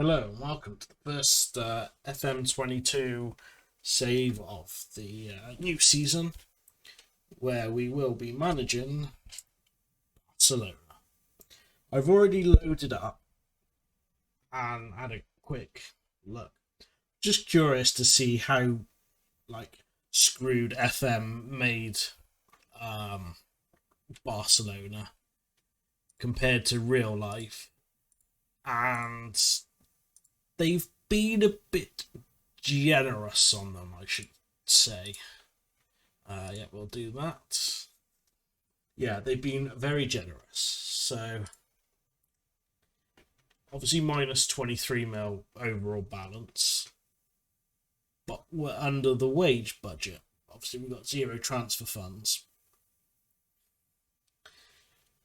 Hello and welcome to the first FM22 save of the new season, where we will be managing Barcelona. I've already loaded up and had a quick look. Just curious to see how screwed FM made Barcelona compared to real life, and they've been a bit generous on them, I should say. Yeah, we'll do that. Yeah, they've been very generous. So, obviously minus 23 mil overall balance, but we're under the wage budget. Obviously, we've got zero transfer funds.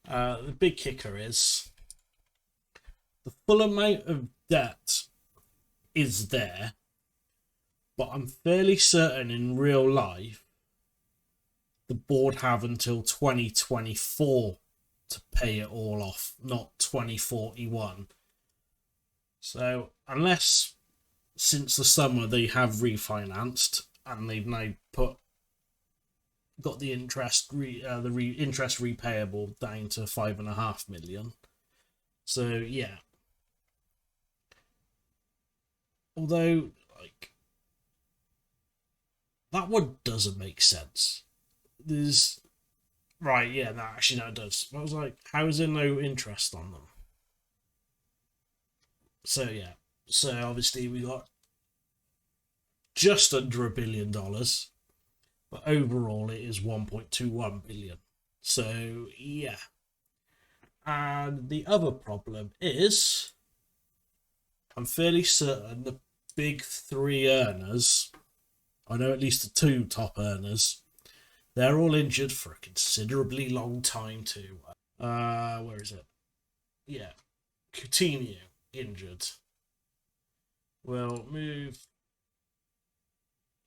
The big kicker is the full amount of debt is there, but I'm fairly certain in real life the board have until 2024 to pay it all off, not 2041. So unless since the summer they have refinanced and they've now got the interest interest repayable down to 5.5 million. So yeah. Although, that one doesn't make sense. There's... Right, yeah, no, actually, no, it does. I was like, how is there no interest on them? So, yeah. So, obviously, we got just under $1 billion. But overall, it is 1.21 billion. So, yeah. And the other problem is, I'm fairly certain the big three earners, I know at least the two top earners, they're all injured for a considerably long time too. Where is it? Yeah, Coutinho injured. We'll move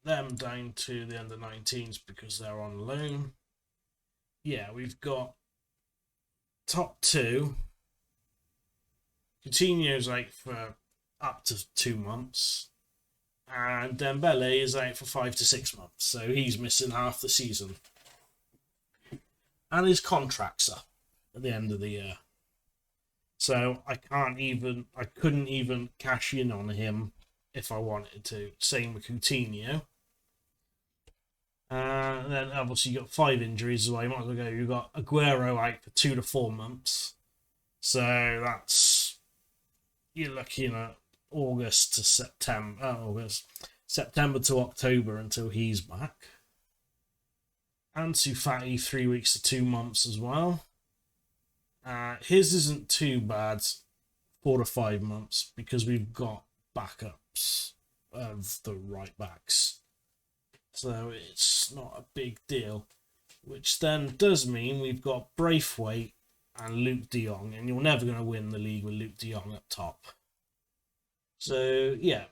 them down to the under-19s because they're on loan. Yeah, we've got top two. Coutinho's for up to 2 months, and Dembele is out for 5 to 6 months, so he's missing half the season, and his contract's up at the end of the year, so I couldn't even cash in on him if I wanted to. Same with Coutinho. And then obviously you got 5 injuries as well. You might as well go. You've got Aguero out for 2 to 4 months, so that's, you're looking at September to October until he's back. Ansu Fati 3 weeks to 2 months as well. His isn't too bad, 4 to 5 months, because we've got backups of the right backs, so it's not a big deal. Which then does mean we've got Braithwaite and Luke De Jong, and you're never going to win the league with Luke De Jong up top. So, yeah,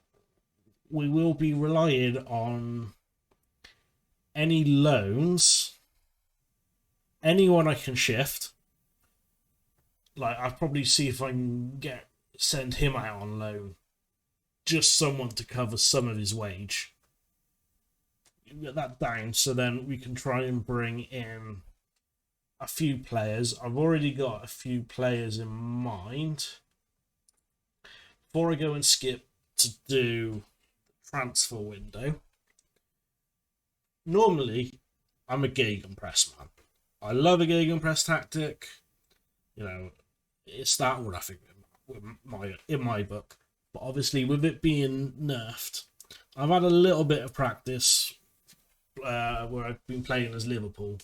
we will be relying on any loans, anyone I can shift. I'll probably see if I can send him out on loan. Just someone to cover some of his wage. Get that down, so then we can try and bring in a few players. I've already got a few players in mind. Before I go and skip to do the transfer window, normally I'm a gegenpress man. I love a gegenpress tactic. It's that one, I think, in my book. But obviously, with it being nerfed, I've had a little bit of practice where I've been playing as Liverpool.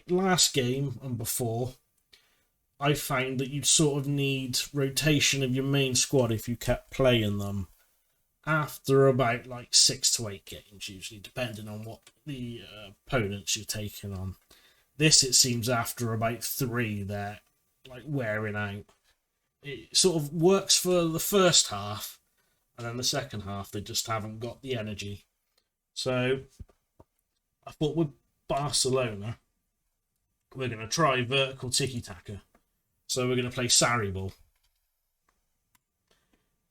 Last game and before, I found that you'd sort of need rotation of your main squad if you kept playing them after about 6 to 8 games, usually, depending on what the opponents you're taking on. This, it seems, after about 3, they're wearing out. It sort of works for the first half, and then the second half they just haven't got the energy. So I thought with Barcelona, we're going to try vertical tiki-taka. So we're going to play Sarri ball.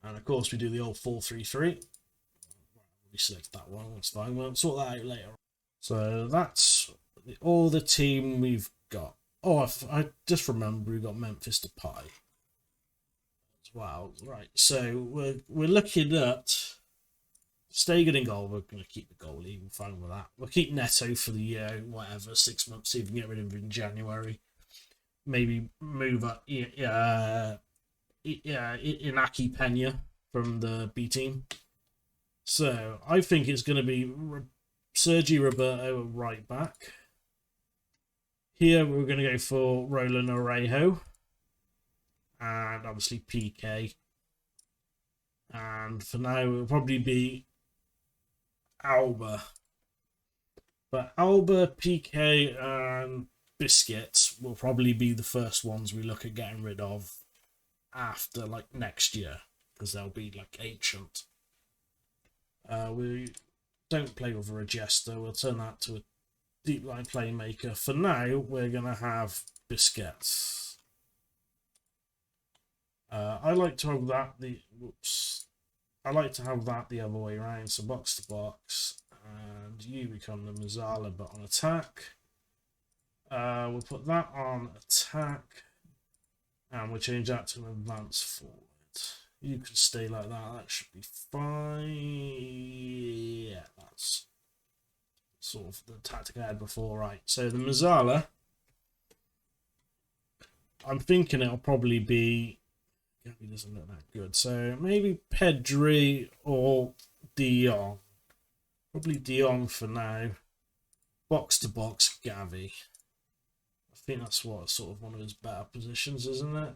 And of course, we do the old 4-3-3. We select that one, that's fine. We'll sort that out later. So that's all the team we've got. Oh, I just remember we got Memphis Depay as well. Right, so we're looking at Stegen in goal. We're going to keep the goalie. We're fine with that. We'll keep Neto for the year, whatever, 6 months. See if we can get rid of him in January. Maybe move up Inaki Pena from the B team. So I think it's going to be Sergi Roberto right back. Here we're going to go for Roland Orejo. And obviously PK. And for now it will probably be Alba. But Alba, PK and Biscuits will probably be the first ones we look at getting rid of after like next year. Because they'll be like ancient. We don't play with a Regista. We'll turn that to a deep line playmaker. For now, we're going to have Biscuits. I like to have that the other way around. So box to box, and you become the Mazzala, but on attack. We'll put that on attack, and we'll change that to an advance forward. You can stay like that. That should be fine. Yeah, that's sort of the tactic I had before. Right, so the Mazzala, I'm thinking it'll probably be... He doesn't look that good. So maybe Pedri or De Jong. Probably De Jong for now. Box to box, Gavi. I think that's what sort of one of his better positions, isn't it?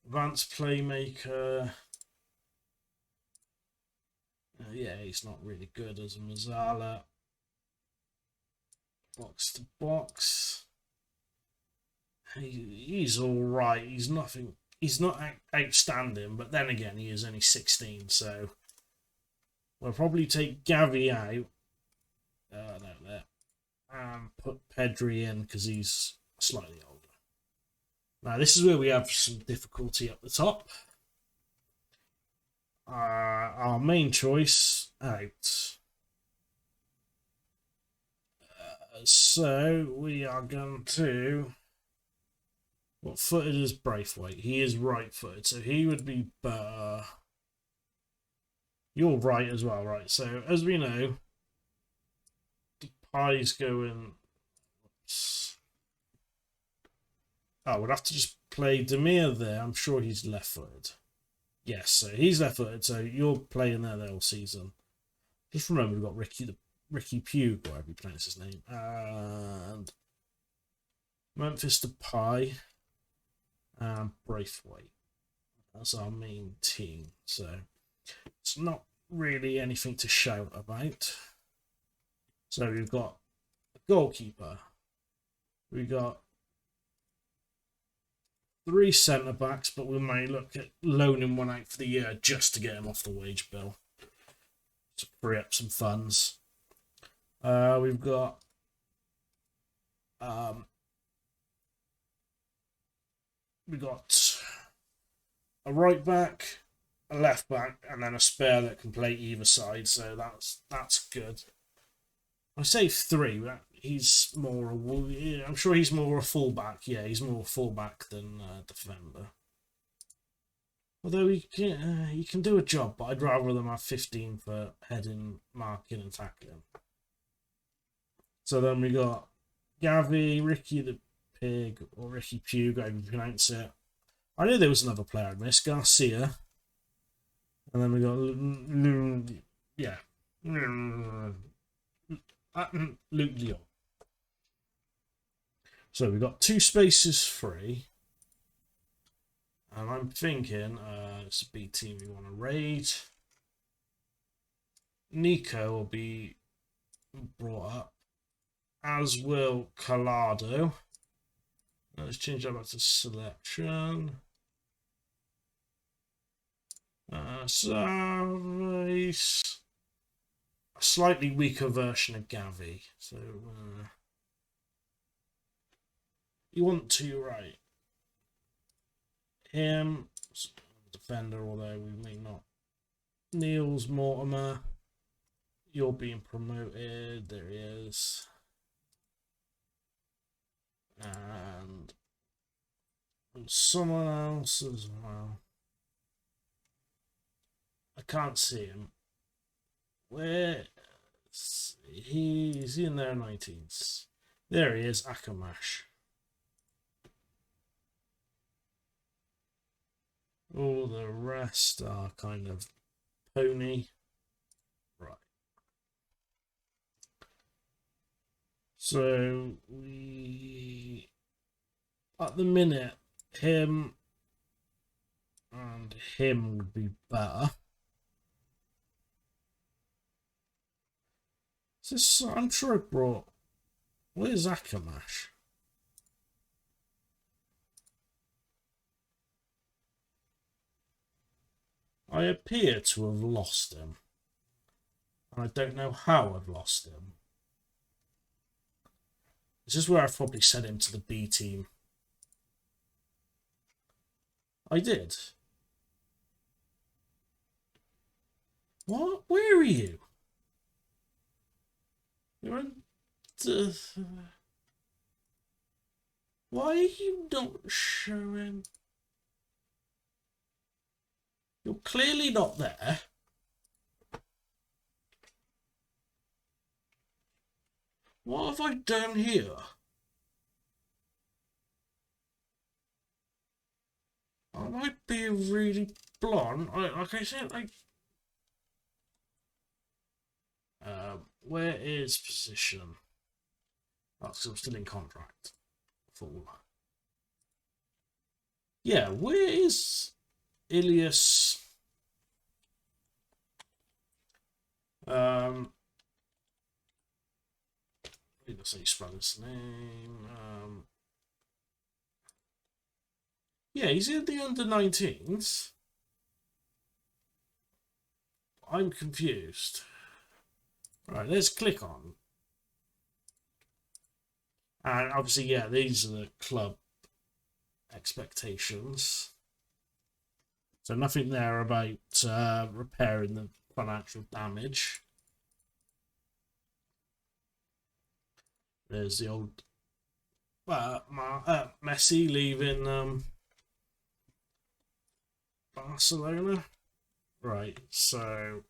Advanced playmaker. Yeah, he's not really good as a Mazzala. Box to box. He's all right. He's nothing. He's not outstanding, but then again, he is only 16, so we'll probably take Gavi out. And put Pedri in because he's slightly older. Now, this is where we have some difficulty up the top. Our main choice out. So we are going to... What footed is Braithwaite? He is right footed, so he would be better. You're right as well, right? So as we know, Depay's going... Oops. Oh, we'd have to just play Demir there. I'm sure he's left footed. Yes, so he's left footed, so you're playing there the whole season. Just remember we've got Ricky Pugh, whatever you pronounce his name, and Memphis Depay and Braithwaite. That's our main team, so it's not really anything to shout about. So we've got a goalkeeper, we've got 3 centre backs, but we may look at loaning one out for the year just to get him off the wage bill to free up some funds. We've got a right back, a left back, and then a spare that can play either side. So that's good. I say 3. He's more. I'm sure he's more a fullback. Yeah, he's more a fullback than defender. Although he can do a job, but I'd rather them have 15 for heading, marking, and tackling. So then we got Gavi, Ricky the Pig, or Ricky Pugh, however you pronounce it. I knew there was another player I'd missed, Garcia. And then we got Luke Leon. So we've got 2 spaces free. And I'm thinking, it's a B team we want to raid. Nico will be brought up, as will Collado. Let's change that back to selection. Service. A slightly weaker version of Gavi. So, you want to, right? Him, defender, although we may not Niels Mortimer, you're being promoted. There he is. And someone else as well. I can't see him. Where? He's in their 19s. There he is, Akamash. All the rest are kind of pony. Right. So we, at the minute, him and him would be better. This, I'm sure I brought. Where's Akamash? I appear to have lost him. And I don't know how I've lost him. This is where I've probably sent him to the B team. I did. What? Where are you? You're in the... Why are you not showing? You're clearly not there. What have I done here? I might be really blunt. Like I said, where is position? That's I'm still in contract. Full. Yeah, where is Ilias? Let's see, spell his name. Yeah, he's in the under-19s. I'm confused. Right, let's click on. And obviously, yeah, these are the club expectations. So nothing there about repairing the financial damage. There's the old Messi leaving Barcelona. Right, so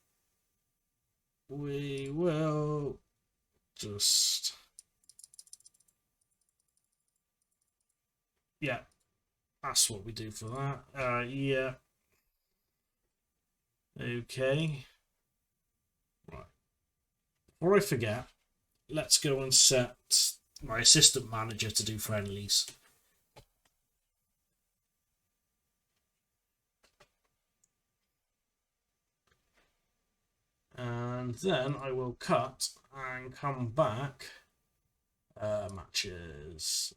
we will just... Yeah, that's what we do for that. Yeah. Okay. Right. Before I forget, let's go and set my assistant manager to do friendlies. And then I will cut and come back. Matches.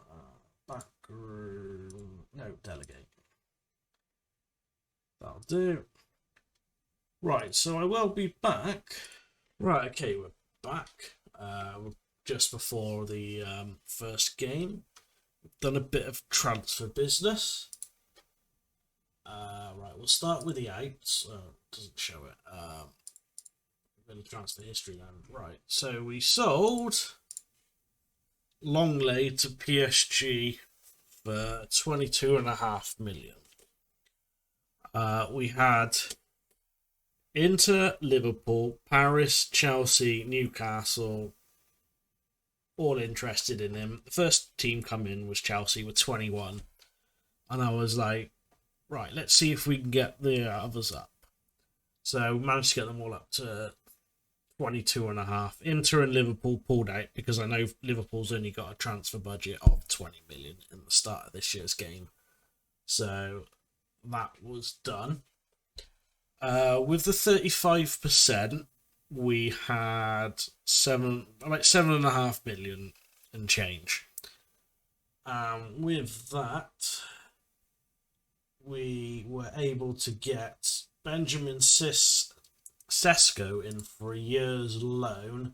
Backroom. No, delegate. That'll do. Right, so I will be back. Right, okay, we're back. Just before the first game. We've done a bit of transfer business. Right, we'll start with the outs. Doesn't show it. Bit of transfer history then. Right, so we sold Longley to PSG for 22.5 million. We had Inter, Liverpool, Paris, Chelsea, Newcastle, all interested in him. The first team come in was Chelsea with 21. And I was like, right, let's see if we can get the others up. So we managed to get them all up to 22.5. Inter and Liverpool pulled out because I know Liverpool's only got a transfer budget of 20 million in the start of this year's game. So that was done. With the 35%, we had about 7.5 million and change. With that, we were able to get Benjamin Sesko in for a year's loan,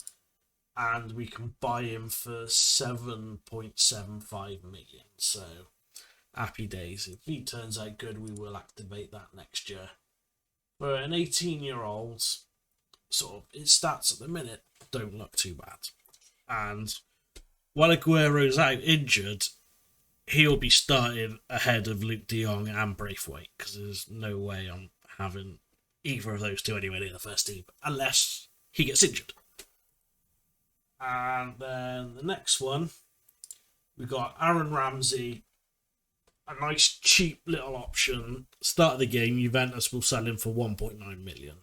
and we can buy him for 7.75 million. So happy days. If he turns out good, we will activate that next year. For an 18-year-old, sort of his stats at the minute don't look too bad. And while Aguero's out injured, he'll be starting ahead of Luke de Jong and Braithwaite, because there's no way I'm having either of those two anywhere near the first team unless he gets injured. And then the next one, we got Aaron Ramsey, a nice cheap little option. Start of the game, Juventus will sell him for 1.9 million.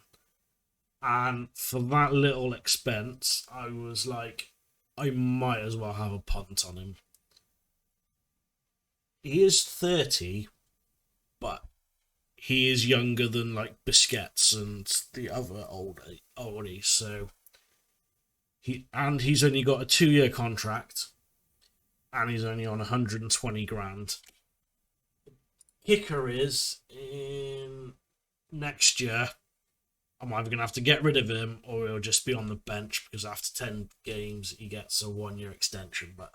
And for that little expense, I was like, I might as well have a punt on him. He is 30, but he is younger than like Busquets and the other oldies. So he's only got a 2-year contract, and he's only on 120 grand. Kicker is in next year, I'm either going to have to get rid of him or he'll just be on the bench, because after 10 games he gets a 1-year extension, but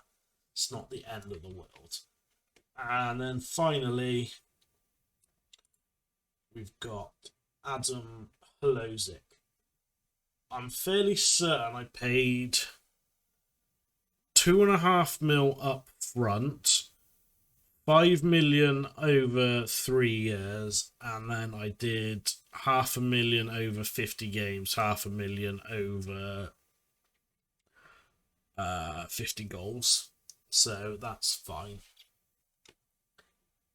it's not the end of the world. And then finally, we've got Adam Hložek. I'm fairly certain I paid 2.5 mil up front, 5 million over 3 years, and then I did 500,000 over 50 games, 500,000 over 50 goals. So that's fine.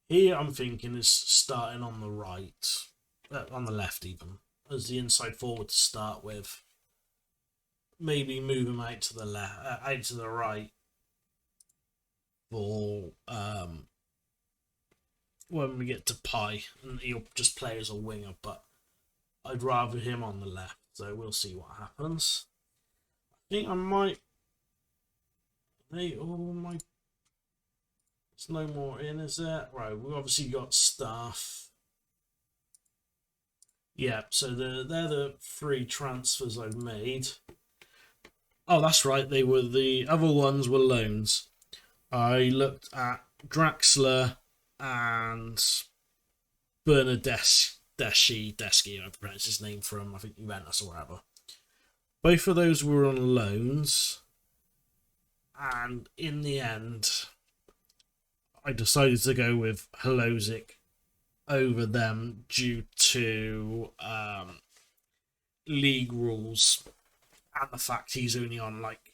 Here I'm thinking is starting on the right, on the left even, as the inside forward to start with. Maybe move him out to the left, out to the right for when we get to Pi, and he'll just play as a winger, but I'd rather him on the left, so we'll see what happens. I think I might... There's no more in, is there? Right, we've obviously got staff. Yeah, so they're the 3 transfers I've made. Oh, that's right, the other ones were loans. I looked at Draxler and Bernardeschi, I pronounce his name, from, I think, Juventus or whatever. Both of those were on loans, and in the end, I decided to go with Hložek over them due to league rules and the fact he's only on like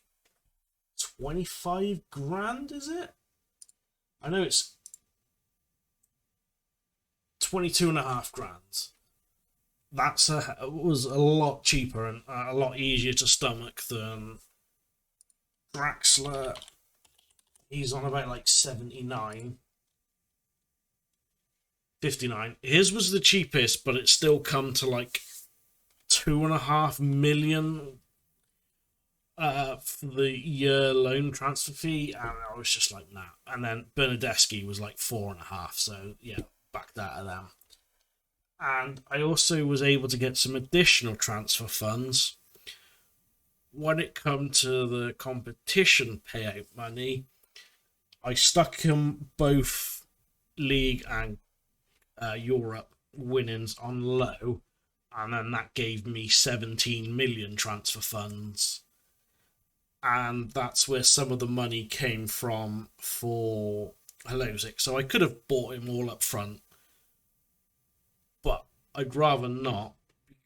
25 grand, is it? I know it's 22.5 grand. Was a lot cheaper and a lot easier to stomach than Draxler. He's on about like 79. 59. His was the cheapest, but it still come to like 2.5 million for the year loan transfer fee, and I was just like, nah. And then Bernardeschi was like 4.5, so yeah, back that at them. And I also was able to get some additional transfer funds. When it come to the competition payout money, I stuck him both league and Europe winnings on low, and then that gave me 17 million transfer funds. And that's where some of the money came from for Hložek. So I could have bought him all up front, but I'd rather not,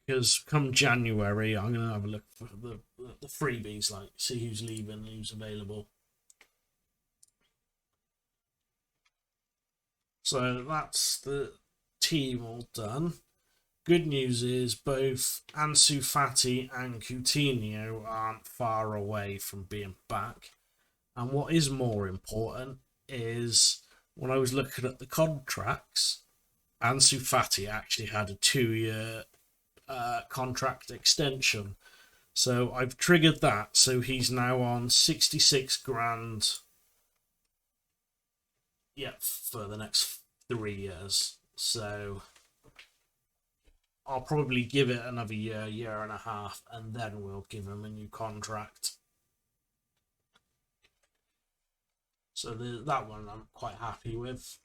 because come January I'm going to have a look for the freebies, like see who's leaving, who's available. So that's the team all done. Good news is both Ansu Fati and Coutinho aren't far away from being back. And what is more important is, when I was looking at the contracts, Ansu Fati actually had a 2-year contract extension. So I've triggered that, so he's now on 66 grand. Yeah, for the next 3 years. So I'll probably give it another year and a half, and then we'll give him a new contract. So that one I'm quite happy with.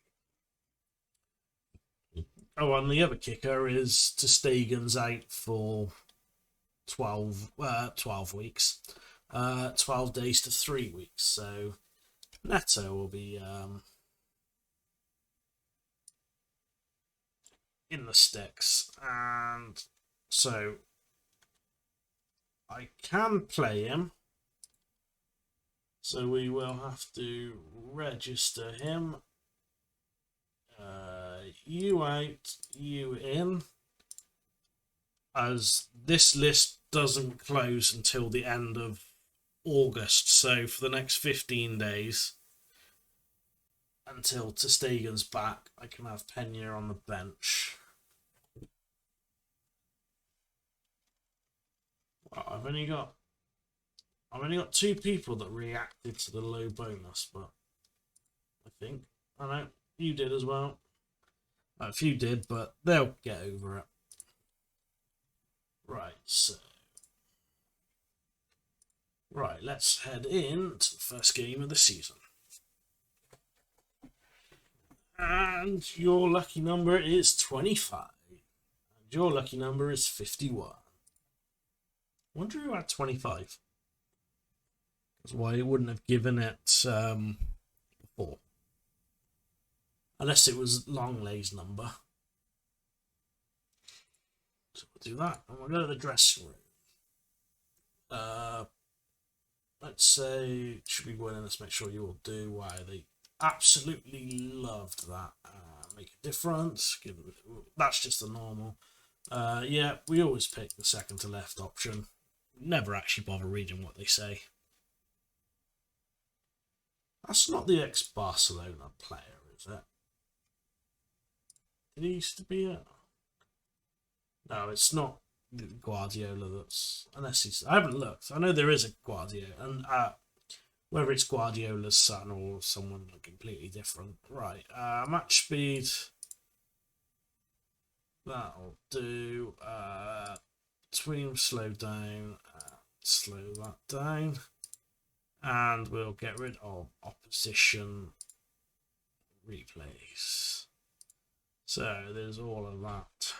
Oh, and the other kicker is ter Stegen's out for 12 weeks. 12 days to 3 weeks. So Neto will be in the sticks. And so I can play him. So we will have to register him. You out, you in. As this list doesn't close until the end of August. So for the next 15 days, until ter Stegen's back, I can have Pena on the bench. Well, I've only got 2 people that reacted to the low bonus, but I think I know you did as well. A few did, but they'll get over it. Right, so let's head in to the first game of the season. And your lucky number is 25. And your lucky number is 51. I wonder who had 25. That's why it wouldn't have given it before. Unless it was Longlay's number. So we'll do that. And we'll go to the dressing room. Let's say, should we go in and let's make sure you all do why they absolutely loved that. Make a difference. That's just the normal. Yeah, we always pick the second to left option. Never actually bother reading what they say. That's not the ex-Barcelona player, is it? Did he used to be a... No, it's not Guardiola that's... Unless he's... I haven't looked. I know there is a Guardiola. And whether it's Guardiola's son or someone completely different. Right. Match speed. That'll do. Between slow down. Slow that down. And we'll get rid of opposition replays. So there's all of that.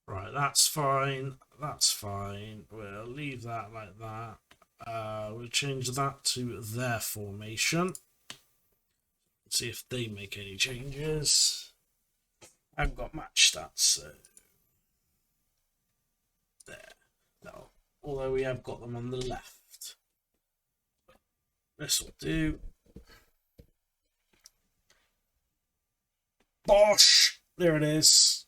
Right, that's fine. That's fine. We'll leave that like that. We'll change that to their formation. See if they make any changes. I haven't got match stats, so there. No. Although we have got them on the left. This will do. Bosh! There it is.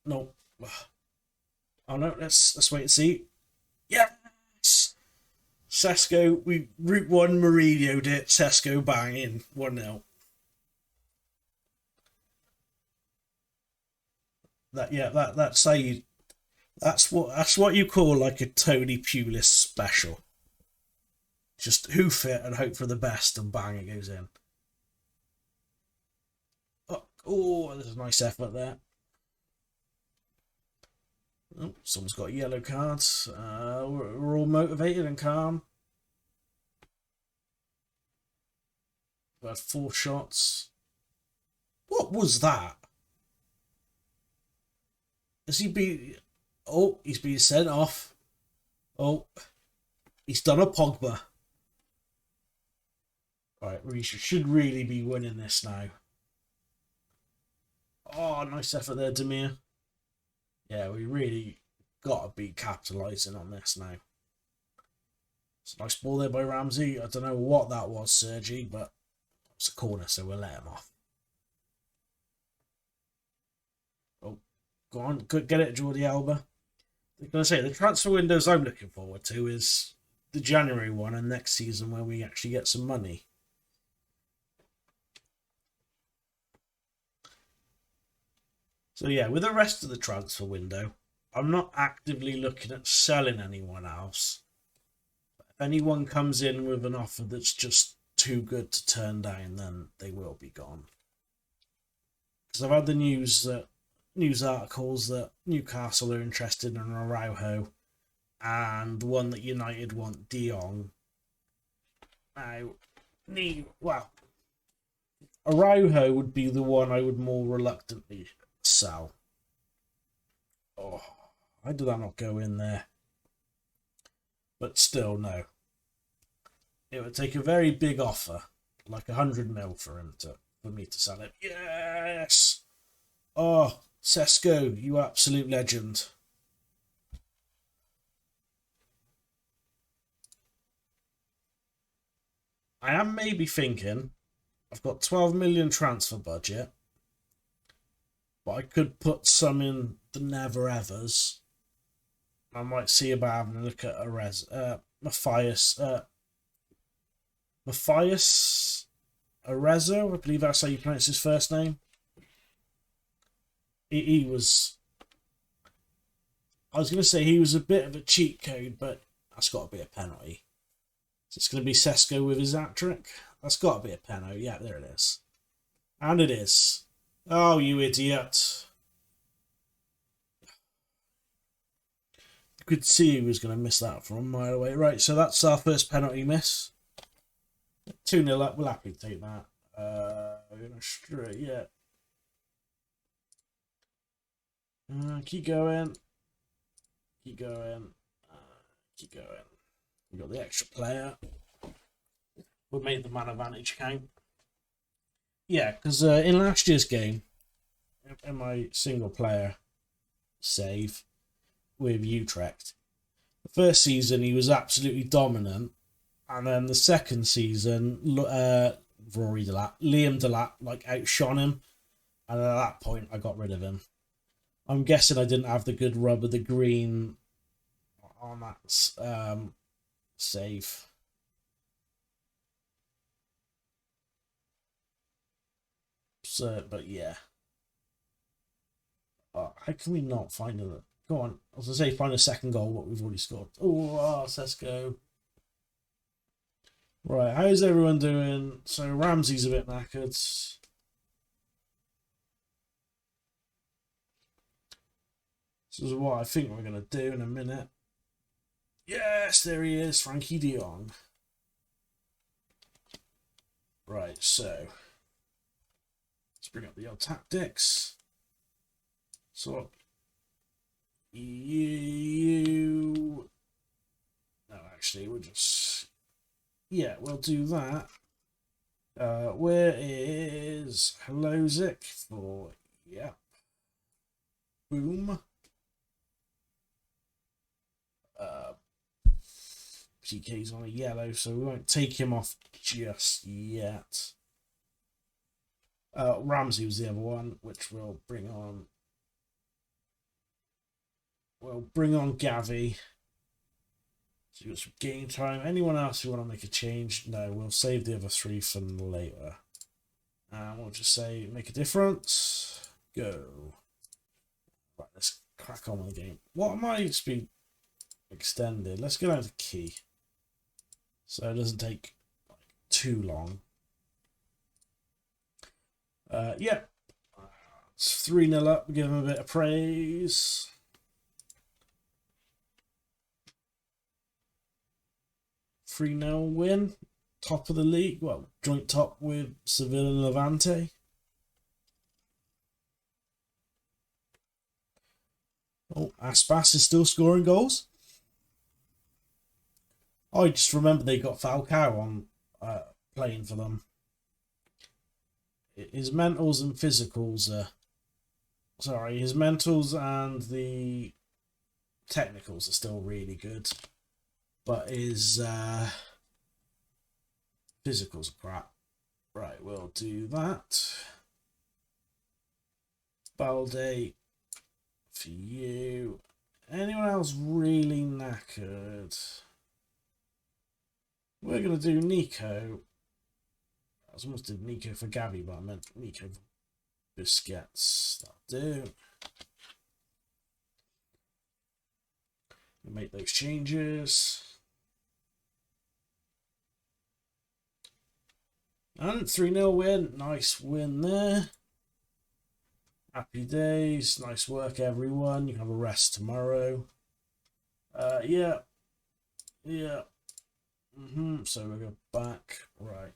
No. Oh no, let's wait and see. Yes! Sesko, we Route 1 Mourinho'd it. Sesko bang in 1-0. That's how you... That's what you call like a Tony Pulis special. Just hoof it and hope for the best and bang, it goes in. Oh, there's a nice effort there. Oh, someone's got a yellow card. We're all motivated and calm. We had 4 shots. What was that? Has he been... Oh, he's been sent off. Oh, he's done a Pogba. Right, we should really be winning this now. Oh, nice effort there, Demir. Yeah, we really got to be capitalising on this now. It's a nice ball there by Ramsey. I don't know what that was, Sergi, but it's a corner, so we'll let him off. Oh, go on, get it, Jordi Alba. I'm going to say, the transfer windows I'm looking forward to is the January one and next season where we actually get some money. So yeah, with the rest of the transfer window, I'm not actively looking at selling anyone else. If anyone comes in with an offer that's just too good to turn down, then they will be gone. Because I've had the news articles that Newcastle are interested in Araujo, and the one that United want, De Jong. Now, Araujo would be the one I would more reluctantly sell. Oh, why did that not go in there? But still, no. It would take a very big offer, like 100 mil for me to sell it. Yes! Oh, Sesko, you absolute legend. I am maybe thinking, I've got 12 million transfer budget, but I could put some in the never evers. I might see about having a look at Matthias Arezzo, I believe that's how you pronounce his first name. He was, I was going to say he was a bit of a cheat code, but that's got to be a penalty. So it's going to be Sesko with his hat trick. That's got to be a penalty. Yeah, there it is. And it is. Oh, you idiot. You could see he was going to miss that from a mile away. Right, so that's our first penalty miss. 2-0 up. We'll happily take that. We're going to straight, yeah. Keep going. Keep going. Keep going. We got the extra player. We made the man advantage count. Yeah, because in last year's game, in my single player save with Utrecht, the first season he was absolutely dominant, and then the second season, Liam Delap like outshone him, and at that point I got rid of him. I'm guessing I didn't have the good rub of the green on that save. So, but yeah. How can we not find it? Go on. I was going to say find a second goal, but we've already scored. Oh, let's go. Right, how's everyone doing? So Ramsey's a bit knackered. This is what I think we're going to do in a minute. Yes, there he is, Frankie de Jong. Right, so let's bring up the old tactics. So you no, actually we'll just we'll do that. Where is Hello Zik for boom. PK's on a yellow, so we won't take him off just yet. Ramsey was the other one, which we'll bring on. We'll bring on Gavi. So you've got some game time. Anyone else who want to make a change? No, we'll save the other three for later. And we'll just say make a difference. Go. Right, let's crack on with the game. What might be extended? Let's go down to key. So it doesn't take too long. Yeah. It's 3-0 up. We give him a bit of praise. Three 0 win. Top of the league. Well, joint top with Seville and Levante. Oh, Aspas is still scoring goals. I just remember they got Falcao on playing for them. His mentals and physicals his mentals and the technicals are still really good, but his physicals are crap. Right, we'll do that. Balde for you. Anyone else really knackered? We're going to do Nico. I was almost did Nico for Gavi, but I meant Nico for Busquets. That'll do. We'll make those changes. And 3-0 win. Nice win there. Happy days. Nice work, everyone. You can have a rest tomorrow. Yeah. So we'll go back. Right.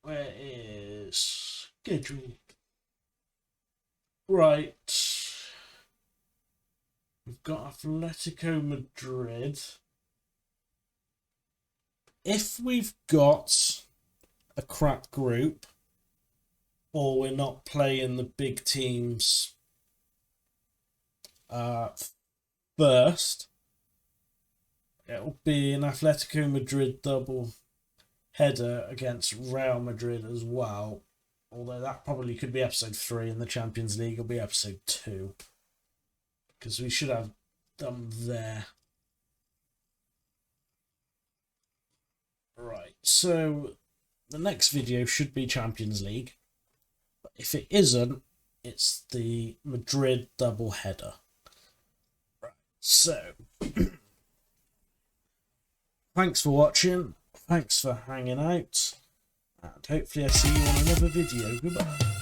Where is schedule? Right. We've got Atletico Madrid. If we've got a crap group, or we're not playing the big teams first, it'll be an Atletico Madrid double header against Real Madrid as well. Although that probably could be episode 3, and the Champions League will be episode 2. Because we should have them there. Right, so the next video should be Champions League. But if it isn't, it's the Madrid double header. Right, so thanks for watching. Thanks for hanging out. And hopefully I'll see you on another video. Goodbye.